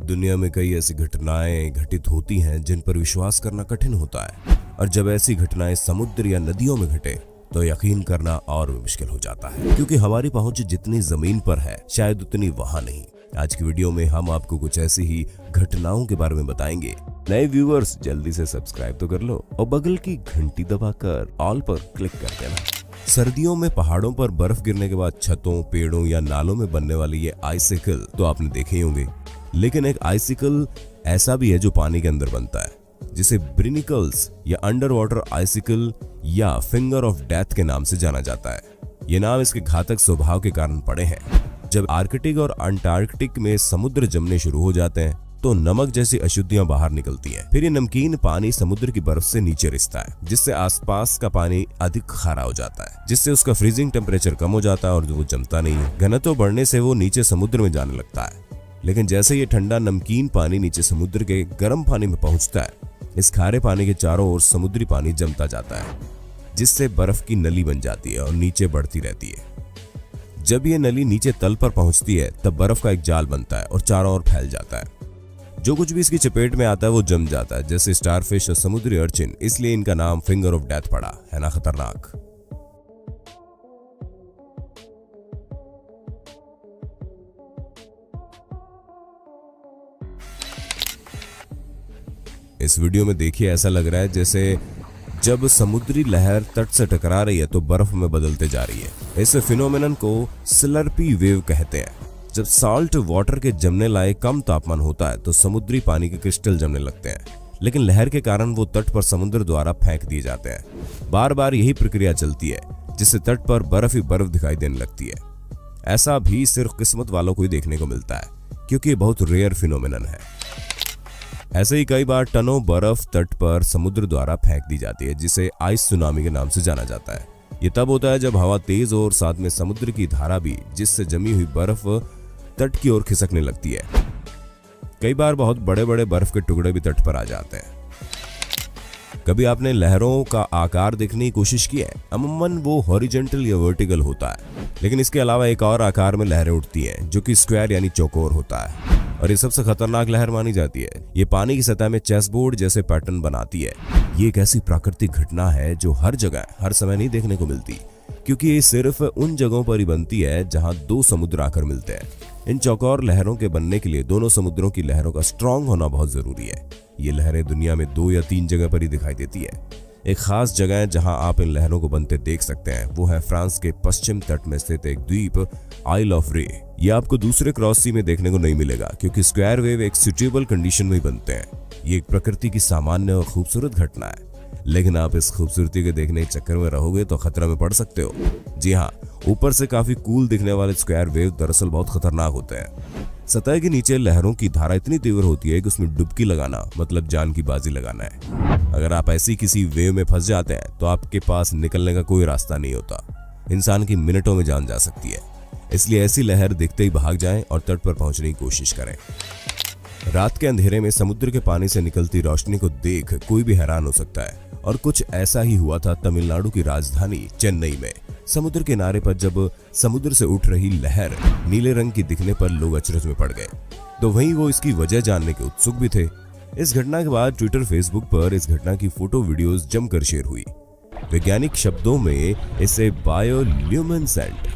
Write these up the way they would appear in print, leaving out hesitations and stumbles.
दुनिया में कई ऐसी घटनाएं घटित होती हैं जिन पर विश्वास करना कठिन होता है, और जब ऐसी घटनाएं समुद्र या नदियों में घटे तो यकीन करना और भी मुश्किल हो जाता है, क्योंकि हमारी पहुंच जितनी जमीन पर है शायद उतनी वहां नहीं। आज की वीडियो में हम आपको कुछ ऐसी ही घटनाओं के बारे में बताएंगे। नए व्यूअर्स जल्दी से सब्सक्राइब तो कर लो और बगल की घंटी दबाकर ऑल पर क्लिक कर देना। सर्दियों में पहाड़ों पर बर्फ गिरने के बाद छतों, पेड़ों या नालों में बनने वाली ये आइसिकल तो आपने देखे ही होंगे, लेकिन एक आइसिकल ऐसा भी है जो पानी के अंदर बनता है, जिसे ब्रिनिकल्स या अंडर वाटर आइसिकल या फिंगर ऑफ डेथ के नाम से जाना जाता है। ये नाम इसके घातक स्वभाव के कारण पड़े हैं। जब आर्कटिक और अंटार्कटिक में समुद्र जमने शुरू हो जाते हैं तो नमक जैसी अशुद्धियां बाहर निकलती हैं। फिर ये नमकीन पानी समुद्र की बर्फ से नीचे रिसता है, जिससे आसपास का पानी अधिक खारा हो जाता है, जिससे उसका फ्रीजिंग टेम्परेचर कम हो जाता है और वो जमता नहीं है। घनत्व बढ़ने से वो नीचे समुद्र में जाने लगता है, लेकिन जैसे ये ठंडा नमकीन पानी नीचे समुद्र के गर्म पानी में पहुंचता है, इस खारे पानी के चारों ओर समुद्री पानी जमता जाता है, जिससे बर्फ की नली बन जाती है और नीचे बढ़ती रहती है। जब ये नली नीचे तल पर पहुंचती है तब बर्फ का एक जाल बनता है और चारों ओर फैल जाता है। जो कुछ भी इसकी चपेट में आता है वो जम जाता है, जैसे स्टारफिश और समुद्री अर्चिन। इसलिए इनका नाम फिंगर ऑफ डेथ पड़ा है ना। खतरनाक। इस वीडियो में देखिए, ऐसा लग रहा है जैसे जब समुद्री लहर तट से टकरा रही है तो बर्फ में बदलते जा रही है। इस फिनोमेनन को स्लर्पी वेव कहते हैं। जब साल्ट वाटर के जमने लायक कम तापमान होता है तो समुद्री पानी के क्रिस्टल जमने लगते हैं, लेकिन लहर के कारण वो तट पर समुद्र द्वारा फेंक दिए जाते हैं। बार बार यही प्रक्रिया चलती है, जिससे तट पर बर्फ ही बर्फ दिखाई देने लगती है। ऐसा भी सिर्फ किस्मत वालों को ही देखने को मिलता है, क्योंकि ये बहुत रेयर फिनोमेनन है। ऐसे ही कई बार टनों बर्फ तट पर समुद्र द्वारा फेंक दी जाती है, जिसे आइस सुनामी के नाम से जाना जाता है। ये तब होता है जब हवा तेज और साथ में समुद्र की धारा भी, जिससे जमी हुई बर्फ तट की ओर खिसकने लगती है। कई बार बहुत बड़े बड़े बर्फ के टुकड़े भी तट पर आ जाते हैं। कभी आपने लहरों का आकार देखने की कोशिश की है? अमूमन वो हॉरिजॉन्टल या वर्टिकल होता है, लेकिन इसके अलावा एक और आकार में लहरें उठती हैं, जो कि स्क्वायर यानी चौकोर होता है, और ये सबसे खतरनाक लहर मानी जाती है। ये पानी की सतह में चेसबोर्ड जैसे पैटर्न बनाती है। ये एक ऐसी प्राकृतिक घटना है जो हर जगह हर समय नहीं देखने को मिलती, क्योंकि ये सिर्फ उन जगहों पर ही बनती है जहां दो समुद्र आकर मिलते हैं। इन चौकोर लहरों के बनने के लिए दोनों समुद्रों की लहरों का स्ट्रांग होना बहुत जरूरी है। ये लहरें दुनिया में 2 या 3 जगह पर ही दिखाई देती है। एक खास जगह है जहां आप इन लहरों को बनते देख सकते हैं, वो है फ्रांस के पश्चिम तट में स्थित एक द्वीप आइल ऑफ रे। ये आपको दूसरे क्रॉस सी में देखने को नहीं मिलेगा, क्योंकि स्क्वायर वेव एक सुटेबल कंडीशन में ही बनते हैं। ये एक प्रकृति की सामान्य और खूबसूरत घटना है, लेकिन आप इस खूबसूरती के देखने के चक्कर में रहोगे तो खतरा में पड़ सकते हो। जी हाँ, ऊपर से काफी कूल दिखने वाले स्क्वायर वेव दरअसल बहुत खतरनाक होते हैं। सतह के नीचे लहरों की धारा इतनी तीव्र होती है कि उसमें डुबकी लगाना मतलब जान की बाजी लगाना है। अगर आप ऐसी किसी वेव में फंस जाते हैं तो आपके पास निकलने का कोई रास्ता नहीं होता। इंसान की मिनटों में जान जा सकती है। इसलिए ऐसी लहर दिखते ही भाग जाएं और तट पर पहुंचने की कोशिश करें। रात के अंधेरे में समुद्र के पानी से निकलती रोशनी को देख कोई भी हैरान हो सकता है, और कुछ ऐसा ही हुआ था तमिलनाडु की राजधानी चेन्नई में। समुद्र किनारे पर जब समुद्र से उठ रही लहर नीले रंग की दिखने पर लोग अचरज में पड़ गए, तो वहीं वो इसकी वजह जानने के उत्सुक भी थे। इस घटना के बाद ट्विटर, फेसबुक पर इस घटना की फोटो वीडियोस जमकर शेयर हुई। वैज्ञानिक शब्दों में इसे बायोल्यूमिनेसेंट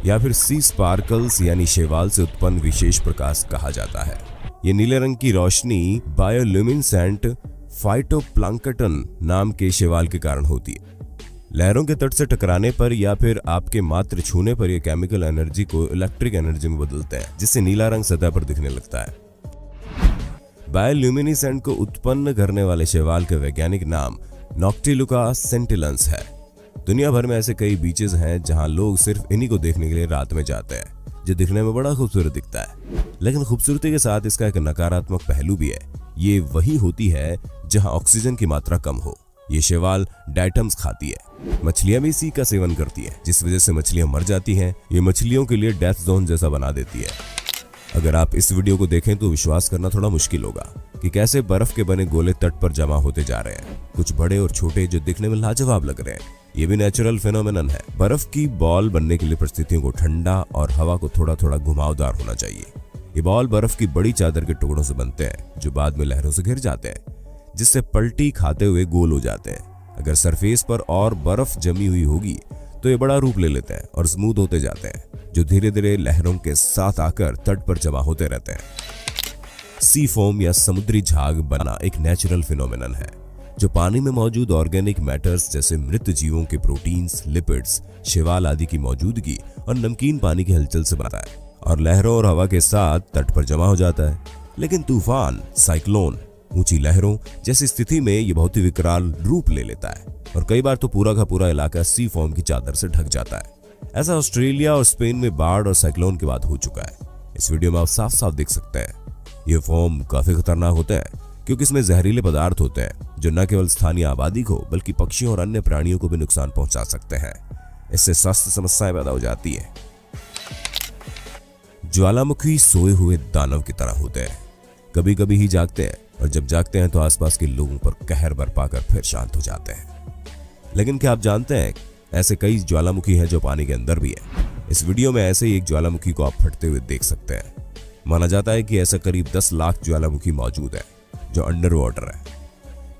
या फिर सी स्पार्कल्स यानी शैवाल से उत्पन्न विशेष प्रकाश कहा जाता है। ये नीले रंग की रोशनी बायोल्यूमिनेसेंट फाइटोप्लैंक्टन नाम के शैवाल के कारण होती है। लहरों के तट से टकराने पर या फिर आपके मात्र छूने पर यह केमिकल एनर्जी को इलेक्ट्रिक एनर्जी में बदलते हैं, जिससे नीला रंग सतह पर दिखने लगता है। बायोल्यूमिनेसेंट को उत्पन्न करने वाले शैवाल का वैज्ञानिक नाम नॉक्टिलुका सेंटिलन्स है। दुनिया भर में ऐसे कई बीचेस हैं जहां लोग सिर्फ इन्हीं को देखने के लिए रात में जाते हैं, जो दिखने में बड़ा खूबसूरत दिखता है। लेकिन खूबसूरती के साथ इसका एक नकारात्मक पहलू भी है। ये वही होती है जहां ऑक्सीजन की मात्रा कम हो। ये शैवाल डाइटम्स खाती है। मछलियां भी इसी का सेवन करती हैं, जिस वजह से मछलियां मर जाती हैं। ये मछलियों के लिए डेथ जोन जैसा बना देती है। अगर आप इस वीडियो को देखें तो विश्वास करना थोड़ा मुश्किल होगा कि कैसे बर्फ के बने गोले तट पर जमा होते जा रहे हैं, कुछ बड़े और छोटे जो दिखने में लाजवाब लग रहे हैं। ये भी नेचुरल फिनोमेनन है। बर्फ की बॉल बनने के लिए परिस्थितियों को ठंडा और हवा को थोड़ा थोड़ा घुमावदार होना चाहिए। ये बॉल बर्फ की बड़ी चादर के टुकड़ों से बनते हैं जो बाद में लहरों से घिर जाते हैं, जिससे पलटी खाते हुए गोल हो जाते हैं। अगर सरफेस पर और बर्फ जमी हुई होगी तो ये बड़ा रूप ले लेते हैं और स्मूथ होते जाते हैं, जो धीरे धीरे लहरों के साथ आकर तट पर जमा होते रहते हैं। सी फोम या समुद्री झाग बनना एक नेचुरल फिनोमेनन है जो पानी में मौजूद ऑर्गेनिक मैटर्स जैसे मृत जीवों के प्रोटीन्स, लिपिड्स, शैवाल आदि की मौजूदगी और नमकीन पानी की हलचल से बनता है और लहरों और हवा के साथ तट पर जमा हो जाता है। लेकिन तूफान, साइक्लोन, ऊंची लहरों जैसी स्थिति में यह बहुत ही विकराल रूप ले लेता है और कई बार तो पूरा का पूरा इलाका सी फोम की चादर से ढक जाता है। ऐसा ऑस्ट्रेलिया और स्पेन में बाढ़ और साइक्लोन के बाद हो चुका है। इस वीडियो में आप साफ साफ देख सकते हैं ये फोम काफी खतरनाक होते हैं क्योंकि इसमें जहरीले पदार्थ होते हैं जो न केवल स्थानीय आबादी को बल्कि पक्षियों और अन्य प्राणियों को भी नुकसान पहुंचा सकते हैं। इससे स्वास्थ्य समस्याएं पैदा हो जाती है। ज्वालामुखी सोए हुए दानव की तरह होते हैं, कभी कभी ही जागते हैं और जब जागते हैं तो आसपास के लोगों पर कहर बरपा कर फिर शांत हो जाते हैं। लेकिन क्या आप जानते हैं ऐसे कई ज्वालामुखी हैं जो पानी के अंदर भी है। इस वीडियो में ऐसे ही एक ज्वालामुखी को आप फटते हुए देख सकते हैं। माना जाता है कि ऐसा करीब 10 लाख ज्वालामुखी मौजूद है जो अंडर वाटर है।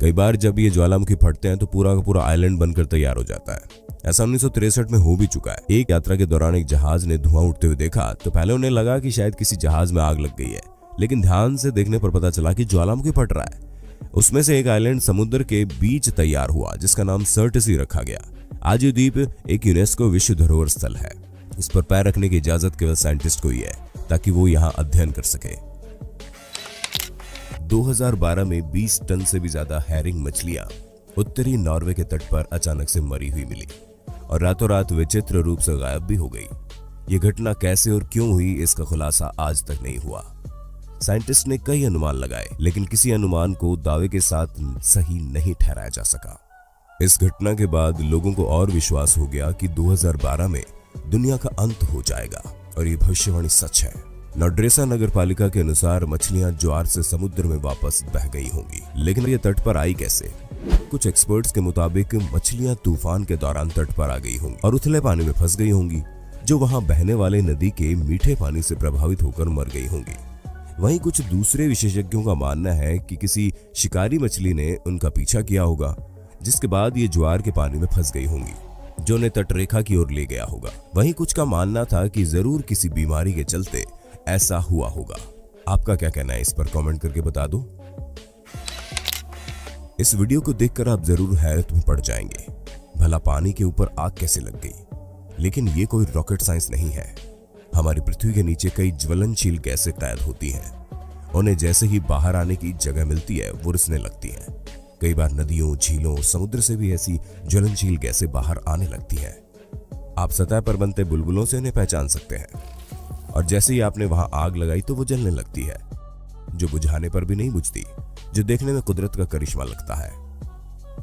कई बार जब ये ज्वालामुखी फटते हैं तो पूरा का पूरा आइलैंड बनकर तैयार हो जाता है। ऐसा 1963 में हो भी चुका है। एक यात्रा के दौरान एक जहाज ने धुआं उठते हुए देखा तो पहले उन्हें लगा कि शायद किसी जहाज में आग लग गई है, लेकिन ध्यान से देखने पर पता चला कि ज्वालामुखी फट रहा है। उसमें से एक आइलैंड समुद्र के बीच तैयार हुआ जिसका नाम सर्टसी रखा गया। आज ये द्वीप एक यूनेस्को विश्व धरोहर स्थल है। इस पर पैर रखने की इजाजत केवल साइंटिस्ट को ही है ताकि वो यहाँ अध्ययन कर सके। 2012 में 20 टन से भी ज्यादा हैरिंग मछलियां उत्तरी नॉर्वे के तट पर अचानक से मरी हुई मिली और रातों रात विचित्र रूप से गायब भी हो गई। ये घटना कैसे और क्यों हुई इसका खुलासा आज तक नहीं हुआ। साइंटिस्ट ने कई अनुमान लगाए लेकिन किसी अनुमान को दावे के साथ सही नहीं ठहराया जा सका। इस घटना के बाद लोगों को और विश्वास हो गया कि 2012 में दुनिया का अंत हो जाएगा और ये भविष्यवाणी सच है। नोड्रेसा नगर पालिका के अनुसार मछलियां ज्वार से समुद्र में वापस बह गई होंगी, लेकिन ये तट पर आई कैसे? कुछ एक्सपर्ट्स के मुताबिक मछलियां तूफान के दौरान तट पर आ गई होंगी और उथले पानी में फंस गई होंगी जो वहां बहने वाले नदी के मीठे पानी से प्रभावित होकर मर गई होंगी। वहीं कुछ दूसरे विशेषज्ञों का मानना है कि किसी शिकारी मछली ने उनका पीछा किया होगा जिसके बाद ये ज्वार के पानी में फंस गई होंगी जो उन्हें तटरेखा की ओर ले गया होगा। वहीं कुछ का मानना था कि जरूर किसी बीमारी के चलते ऐसा हुआ होगा। आपका क्या कहना है इस पर कमेंट करके बता दो। इस वीडियो को देखकर आप जरूर हैरत में पड़ जाएंगे। भला पानी के ऊपर आग कैसे लग गई? लेकिन ये कोई रॉकेट साइंस नहीं है। हमारी पृथ्वी के नीचे कई ज्वलनशील गैसें कैद होती हैं। उन्हें जैसे ही बाहर आने की जगह मिलती है वो रिसने लगती हैं। कई बार नदियों, झीलों, समुद्र से भी ऐसी ज्वलनशील गैसें बाहर आने लगती हैं। आप सतह पर बनते बुलबुलों से उन्हें पहचान सकते हैं और जैसे ही आपने वहां आग लगाई तो वो जलने लगती है, जो बुझाने पर भी नहीं बुझती, जो देखने में कुदरत का करिश्मा लगता है।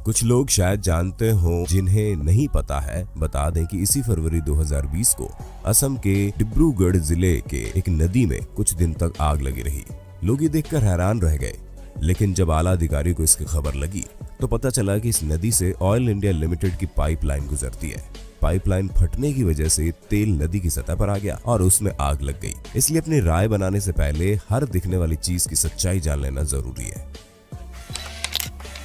कुछ लोग शायद जानते हो, जिन्हें नहीं पता है बता दें कि इसी फरवरी 2020 को असम के डिब्रूगढ़ जिले के एक नदी में कुछ दिन तक आग लगी रही। लोग ये देखकर हैरान रह गए, लेकिन जब आला अधिकारी को इसकी खबर लगी तो पता चला कि इस नदी से ऑयल इंडिया लिमिटेड की पाइपलाइन गुजरती है। पाइपलाइन फटने की वजह से तेल नदी की सतह पर आ गया और उसमें आग लग गई। इसलिए अपनी राय बनाने से पहले हर दिखने वाली चीज की सच्चाई जान लेना जरूरी है।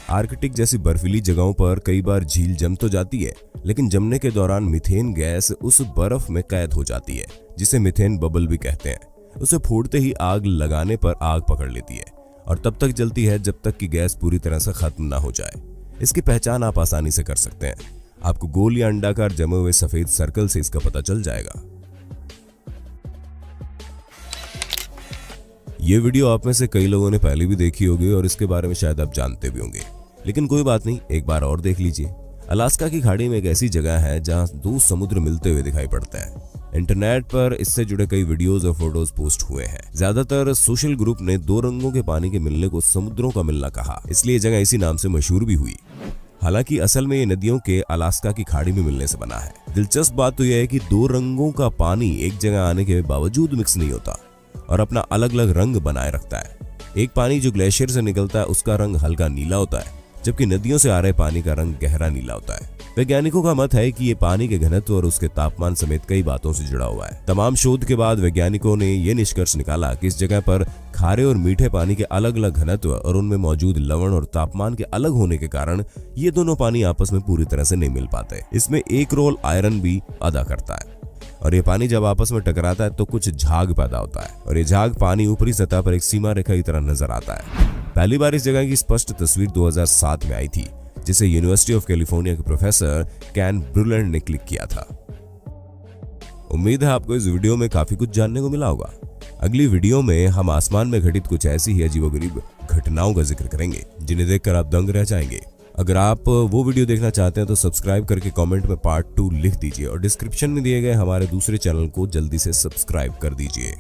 आर्कटिक जैसी बर्फीली जगहों पर कई बार झील जम तो जाती है, लेकिन जमने के दौरान मीथेन गैस उस बर्फ में कैद हो जाती है जिसे मीथेन बबल भी कहते हैं। उसे फोड़ते ही आग लगाने पर आग पकड़ लेती है और तब तक जलती है जब तक कि गैस पूरी तरह से खत्म ना हो जाए। इसकी पहचान आप आसानी से कर सकते हैं। आपको गोल या अंडाकार जमे हुए सफेद सर्कल से इसका पता चल जाएगा। ये वीडियो आप में से कई लोगों ने पहले भी देखी होगी और इसके बारे में शायद आप जानते भी होंगे, लेकिन कोई बात नहीं, एक बार और देख लीजिए। अलास्का की खाड़ी में एक ऐसी जगह है जहां दो समुद्र मिलते हुए दिखाई पड़ते हैं। इंटरनेट पर इससे जुड़े कई वीडियोस और फोटोज पोस्ट हुए हैं। ज्यादातर सोशल ग्रुप ने दो रंगों के पानी के मिलने को समुद्रों का मिलना कहा, इसलिए ये जगह इसी नाम से मशहूर भी हुई। हालांकि असल में ये नदियों के अलास्का की खाड़ी में मिलने से बना है। दिलचस्प बात तो यह है कि दो रंगों का पानी एक जगह आने के बावजूद मिक्स नहीं होता और अपना अलग अलग रंग बनाए रखता है। एक पानी जो ग्लेशियर से निकलता है उसका रंग हल्का नीला होता है, जबकि नदियों से आ रहे पानी का रंग गहरा नीला होता है। वैज्ञानिकों का मत है कि ये पानी के घनत्व और उसके तापमान समेत कई बातों से जुड़ा हुआ है। तमाम शोध के बाद वैज्ञानिकों ने ये निष्कर्ष निकाला कि इस जगह पर खारे और मीठे पानी के अलग अलग घनत्व और उनमें मौजूद लवण और तापमान के अलग होने के कारण ये दोनों पानी आपस में पूरी तरह से नहीं मिल पाते। इसमें एक रोल आयरन भी अदा करता है और ये पानी जब आपस में टकराता है तो कुछ झाग पैदा होता है और ये झाग पानी ऊपरी सतह पर एक सीमा रेखा की तरह नजर आता है। पहली बार इस जगह की स्पष्ट तस्वीर 2007 में आई थी, जिसे यूनिवर्सिटी ऑफ कैलिफोर्निया के प्रोफेसर कैन ब्रुलैंड ने क्लिक किया था। उम्मीद है आपको इस वीडियो में काफी कुछ जानने को मिला होगा। अगली वीडियो में हम आसमान में घटित कुछ ऐसी ही अजीबोगरीब घटनाओं का जिक्र करेंगे जिन्हें देखकर आप दंग रह जाएंगे। अगर आप वो वीडियो देखना चाहते हैं तो सब्सक्राइब करके कमेंट में पार्ट 2 लिख दीजिए और डिस्क्रिप्शन में दिए गए हमारे दूसरे चैनल को जल्दी से सब्सक्राइब कर दीजिए।